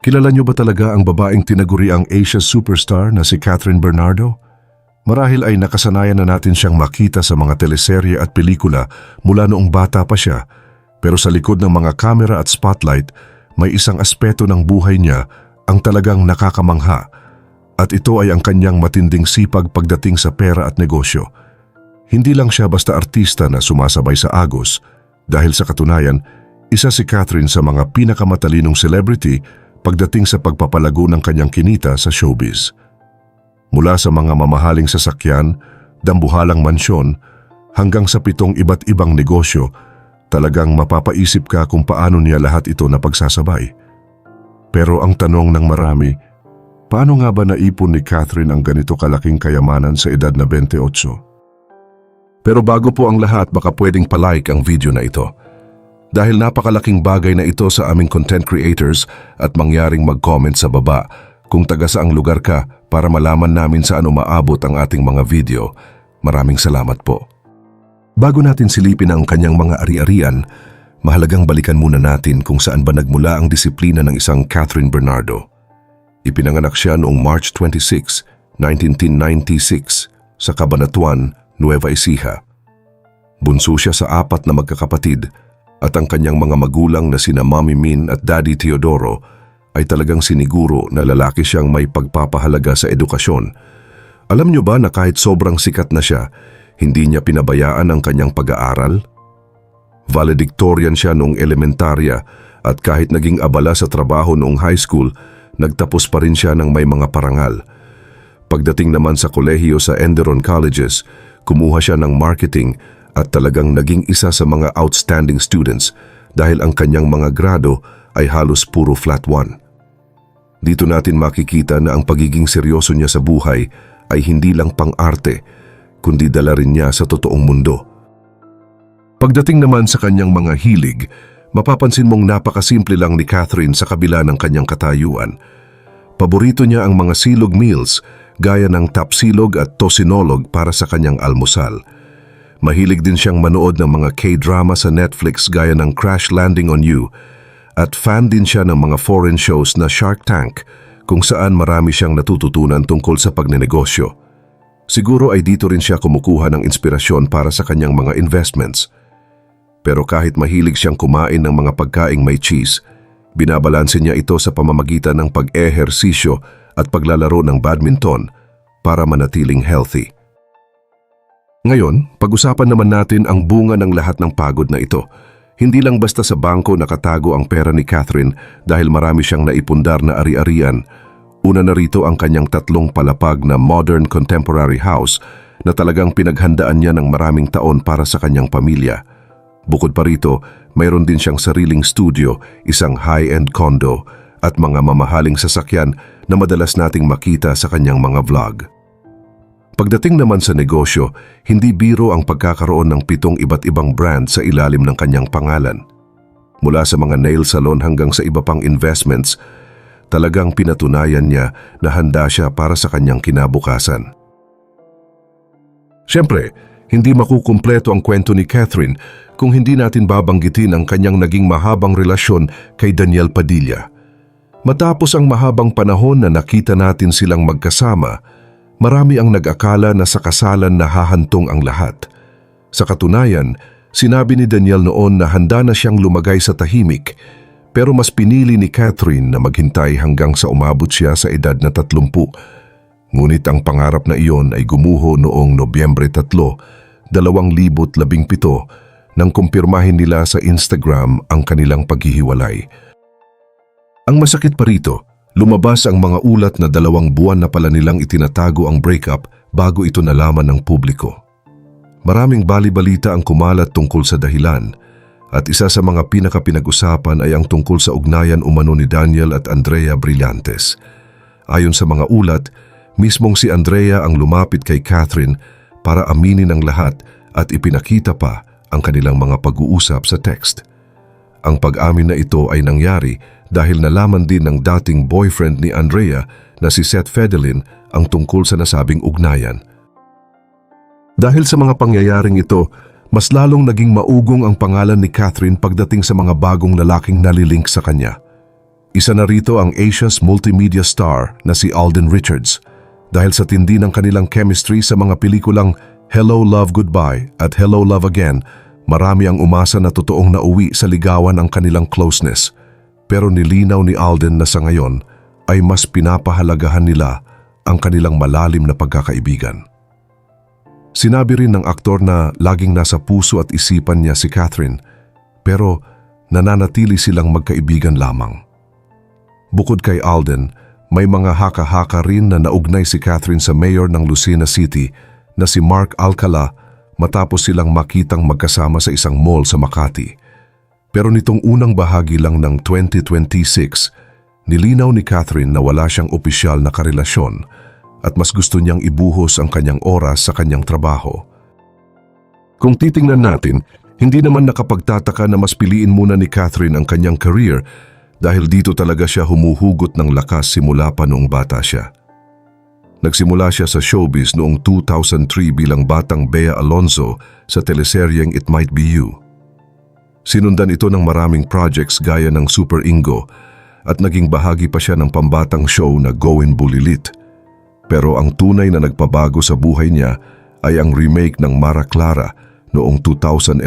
Kilala niyo ba talaga ang babaeng tinaguriang Asia superstar na si Catherine Bernardo? Marahil ay nakasanayan na natin siyang makita sa mga teleserye at pelikula mula noong bata pa siya, pero sa likod ng mga kamera at spotlight, may isang aspeto ng buhay niya ang talagang nakakamangha. At ito ay ang kanyang matinding sipag pagdating sa pera at negosyo. Hindi lang siya basta artista na sumasabay sa agos, dahil sa katunayan, isa si Catherine sa mga pinakamatalinong celebrity pagdating sa pagpapalago ng kanyang kinita sa showbiz. Mula sa mga mamahaling sasakyan, dambuhalang mansyon, hanggang sa 7 iba't ibang negosyo, talagang mapapaisip ka kung paano niya lahat ito napagsasabay. Pero ang tanong ng marami, paano nga ba naipon ni Catherine ang ganito kalaking kayamanan sa edad na 28? Pero bago po ang lahat, baka pwedeng palike ang video na ito. Dahil napakalaking bagay na ito sa aming content creators at mangyaring mag-comment sa baba kung taga saang lugar ka para malaman namin saan umaabot ang ating mga video. Maraming salamat po. Bago natin silipin ang kanyang mga ari-arian, mahalagang balikan muna natin kung saan ba nagmula ang disiplina ng isang Catherine Bernardo. Ipinanganak siya noong March 26, 1996 sa Cabanatuan, Nueva Ecija. Bunso siya sa 4 na magkakapatid at ang kanyang mga magulang na sina Mommy Min at Daddy Teodoro ay talagang siniguro na lalaki siyang may pagpapahalaga sa edukasyon. Alam niyo ba na kahit sobrang sikat na siya, hindi niya pinabayaan ang kanyang pag-aaral? Valedictorian siya noong elementarya at kahit naging abala sa trabaho noong high school, nagtapos pa rin siya ng may mga parangal. Pagdating naman sa kolehiyo sa Enderun Colleges, kumuha siya ng marketing at talagang naging isa sa mga outstanding students dahil ang kanyang mga grado ay halos puro flat 1. Dito natin makikita na ang pagiging seryoso niya sa buhay ay hindi lang pang-arte, kundi dala rin niya sa totoong mundo. Pagdating naman sa kanyang mga hilig, mapapansin mong napakasimple lang ni Catherine sa kabila ng kanyang katayuan. Paborito niya ang mga silog meals gaya ng tapsilog at tosinolog para sa kanyang almusal. Mahilig din siyang manood ng mga K-drama sa Netflix gaya ng Crash Landing on You at fan din siya ng mga foreign shows na Shark Tank kung saan marami siyang natututunan tungkol sa pagnenegosyo. Siguro ay dito rin siya kumukuha ng inspirasyon para sa kanyang mga investments. Pero kahit mahilig siyang kumain ng mga pagkaing may cheese, binabalanse niya ito sa pamamagitan ng pag-ehersisyo at paglalaro ng badminton para manatiling healthy. Ngayon, pag-usapan naman natin ang bunga ng lahat ng pagod na ito. Hindi lang basta sa bangko nakatago ang pera ni Catherine dahil marami siyang naipundar na ari-arian. Una na rito ang kanyang 3 palapag na modern contemporary house na talagang pinaghandaan niya ng maraming taon para sa kanyang pamilya. Bukod pa rito, mayroon din siyang sariling studio, isang high-end condo at mga mamahaling sasakyan na madalas nating makita sa kanyang mga vlog. Pagdating naman sa negosyo, hindi biro ang pagkakaroon ng 7 iba't ibang brand sa ilalim ng kanyang pangalan. Mula sa mga nail salon hanggang sa iba pang investments, talagang pinatunayan niya na handa siya para sa kanyang kinabukasan. Siyempre, hindi makukumpleto ang kwento ni Catherine kung hindi natin babanggitin ang kanyang naging mahabang relasyon kay Daniel Padilla. Matapos ang mahabang panahon na nakita natin silang magkasama, marami ang nag-akala na sa kasalan na hahantong ang lahat. Sa katunayan, sinabi ni Daniel noon na handa na siyang lumagay sa tahimik, pero mas pinili ni Catherine na maghintay hanggang sa umabot siya sa edad na 30. Ngunit ang pangarap na iyon ay gumuho noong Nobyembre 3, 2017 nang kumpirmahin nila sa Instagram ang kanilang paghihiwalay. Ang masakit pa rito, lumabas ang mga ulat na 2 buwan na pala nilang itinatago ang breakup bago ito nalaman ng publiko. Maraming bali-balita ang kumalat tungkol sa dahilan at isa sa mga pinaka-pinag-usapan ay ang tungkol sa ugnayan umano ni Daniel at Andrea Brillantes. Ayon sa mga ulat, mismong si Andrea ang lumapit kay Catherine para aminin ang lahat at ipinakita pa ang kanilang mga pag-uusap sa text. Ang pag-amin na ito ay nangyari dahil nalaman din ng dating boyfriend ni Andrea na si Seth Fedelin ang tungkol sa nasabing ugnayan. Dahil sa mga pangyayaring ito, mas lalong naging maugong ang pangalan ni Catherine pagdating sa mga bagong lalaking nalilink sa kanya. Isa na rito ang Asia's multimedia star na si Alden Richards dahil sa tindi ng kanilang chemistry sa mga pelikulang Hello, Love, Goodbye at Hello, Love Again, marami ang umasa na totoong nauwi sa ligawan ang kanilang closeness. Pero nilinaw ni Alden na sa ngayon ay mas pinapahalagahan nila ang kanilang malalim na pagkakaibigan. Sinabi rin ng aktor na laging nasa puso at isipan niya si Catherine, pero nananatili silang magkaibigan lamang. Bukod kay Alden, may mga haka-haka rin na naugnay si Catherine sa mayor ng Lucena City na si Mark Alcala matapos silang makitang magkasama sa isang mall sa Makati. Pero nitong unang bahagi lang ng 2026, nilinaw ni Catherine na wala siyang opisyal na karelasyon at mas gusto niyang ibuhos ang kanyang oras sa kanyang trabaho. Kung titingnan natin, hindi naman nakapagtataka na mas piliin muna ni Catherine ang kanyang career dahil dito talaga siya humuhugot ng lakas simula pa noong bata siya. Nagsimula siya sa showbiz noong 2003 bilang batang Bea Alonzo sa teleseryeng It Might Be You. Sinundan ito ng maraming projects gaya ng Super Ingo at naging bahagi pa siya ng pambatang show na Gowin Bulilit. Pero ang tunay na nagpabago sa buhay niya ay ang remake ng Mara Clara noong 2011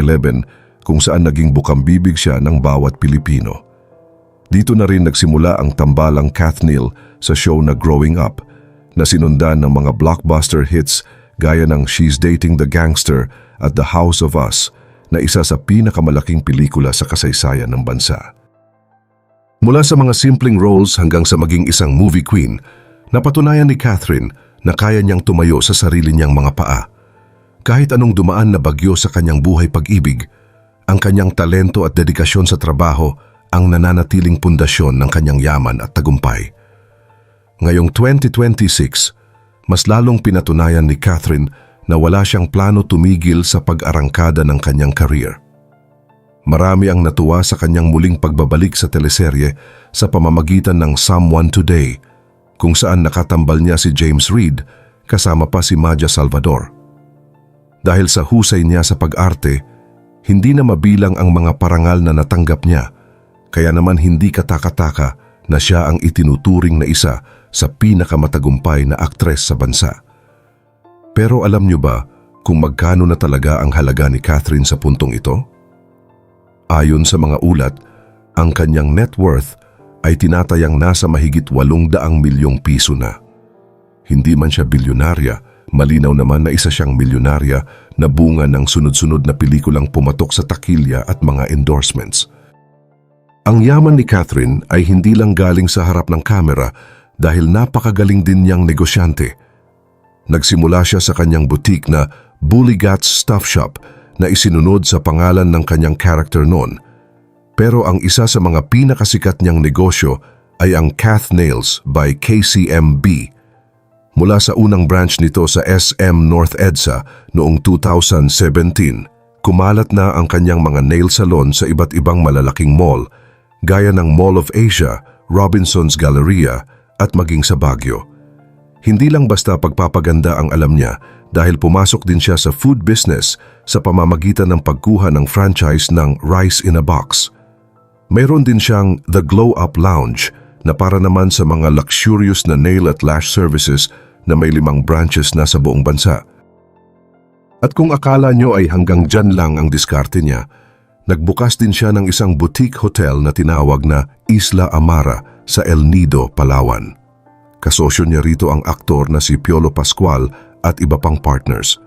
kung saan naging bukambibig siya ng bawat Pilipino. Dito na rin nagsimula ang tambalang Kath Neal sa show na Growing Up na sinundan ng mga blockbuster hits gaya ng She's Dating the Gangster at The House of Us na isa sa pinakamalaking pelikula sa kasaysayan ng bansa. Mula sa mga simpleng roles hanggang sa maging isang movie queen, napatunayan ni Catherine na kaya niyang tumayo sa sarili niyang mga paa. Kahit anong dumaan na bagyo sa kanyang buhay pag-ibig, ang kanyang talento at dedikasyon sa trabaho ang nananatiling pundasyon ng kanyang yaman at tagumpay. Ngayong 2026, mas lalong pinatunayan ni Catherine na wala siyang plano tumigil sa pag-arangkada ng kanyang career. Marami ang natuwa sa kanyang muling pagbabalik sa teleserye sa pamamagitan ng Someone Today, kung saan nakatambal niya si James Reid kasama pa si Maja Salvador. Dahil sa husay niya sa pag-arte, hindi na mabilang ang mga parangal na natanggap niya, kaya naman hindi kataka-taka na siya ang itinuturing na isa sa pinakamatagumpay na aktres sa bansa. Pero alam niyo ba kung magkano na talaga ang halaga ni Catherine sa puntong ito? Ayon sa mga ulat, ang kanyang net worth ay tinatayang nasa mahigit 800 milyong piso na. Hindi man siya bilyonarya, malinaw naman na isa siyang milyonarya na bunga ng sunod-sunod na pelikulang pumatok sa takilya at mga endorsements. Ang yaman ni Catherine ay hindi lang galing sa harap ng kamera dahil napakagaling din niyang negosyante. Nagsimula siya sa kanyang boutique na Bully-Gats Stuff Shop na isinunod sa pangalan ng kanyang character noon. Pero ang isa sa mga pinakasikat niyang negosyo ay ang Kath Nails by KCMB. Mula sa unang branch nito sa SM North EDSA noong 2017, kumalat na ang kanyang mga nail salon sa iba't ibang malalaking mall, gaya ng Mall of Asia, Robinson's Galleria at maging sa Baguio. Hindi lang basta pagpapaganda ang alam niya dahil pumasok din siya sa food business sa pamamagitan ng pagkuha ng franchise ng Rice in a Box. Mayroon din siyang The Glow Up Lounge na para naman sa mga luxurious na nail at lash services na may 5 branches na sa buong bansa. At kung akala nyo ay hanggang dyan lang ang diskarte niya, nagbukas din siya ng isang boutique hotel na tinawag na Isla Amara sa El Nido, Palawan. Kasosyo niya rito ang aktor na si Piolo Pascual at iba pang partners.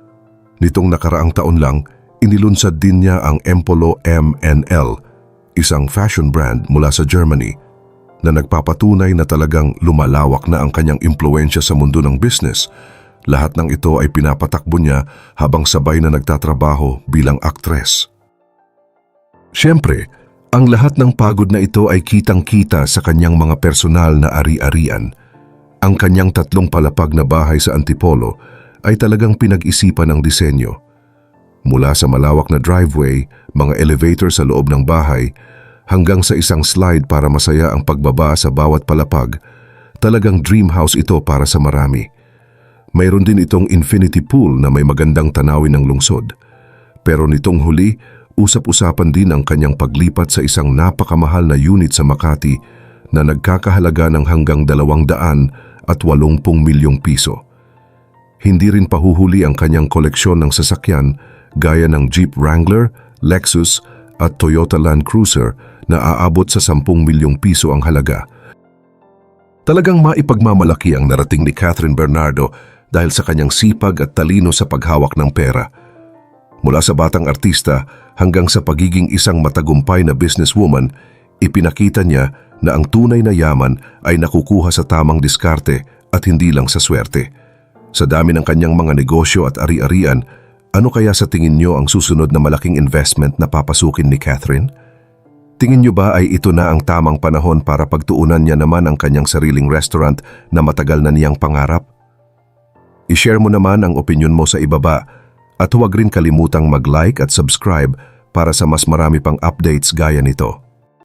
Nitong nakaraang taon lang, inilunsad din niya ang Empolo MNL, isang fashion brand mula sa Germany, na nagpapatunay na talagang lumalawak na ang kanyang impluwensya sa mundo ng business. Lahat ng ito ay pinapatakbo niya habang sabay na nagtatrabaho bilang aktres. Siyempre, ang lahat ng pagod na ito ay kitang-kita sa kanyang mga personal na ari-arian. Ang kanyang 3 palapag na bahay sa Antipolo ay talagang pinag-isipan ng disenyo. Mula sa malawak na driveway, mga elevator sa loob ng bahay, hanggang sa isang slide para masaya ang pagbaba sa bawat palapag, talagang dream house ito para sa marami. Mayroon din itong infinity pool na may magandang tanawin ng lungsod. Pero nitong huli, usap-usapan din ang kanyang paglipat sa isang napakamahal na unit sa Makati na nagkakahalaga ng hanggang 280 milyong piso. Hindi rin pahuhuli ang kanyang koleksyon ng sasakyan gaya ng Jeep Wrangler, Lexus at Toyota Land Cruiser na aabot sa 10 milyong piso ang halaga. Talagang maipagmamalaki ang narating ni Catherine Bernardo dahil sa kanyang sipag at talino sa paghawak ng pera. Mula sa batang artista hanggang sa pagiging isang matagumpay na businesswoman, ipinakita niya na ang tunay na yaman ay nakukuha sa tamang diskarte at hindi lang sa swerte. Sa dami ng kanyang mga negosyo at ari-arian, ano kaya sa tingin niyo ang susunod na malaking investment na papasukin ni Catherine? Tingin niyo ba ay ito na ang tamang panahon para pagtuunan niya naman ang kanyang sariling restaurant na matagal na niyang pangarap? I-share mo naman ang opinyon mo sa ibaba at huwag rin kalimutang mag-like at subscribe para sa mas marami pang updates gaya nito.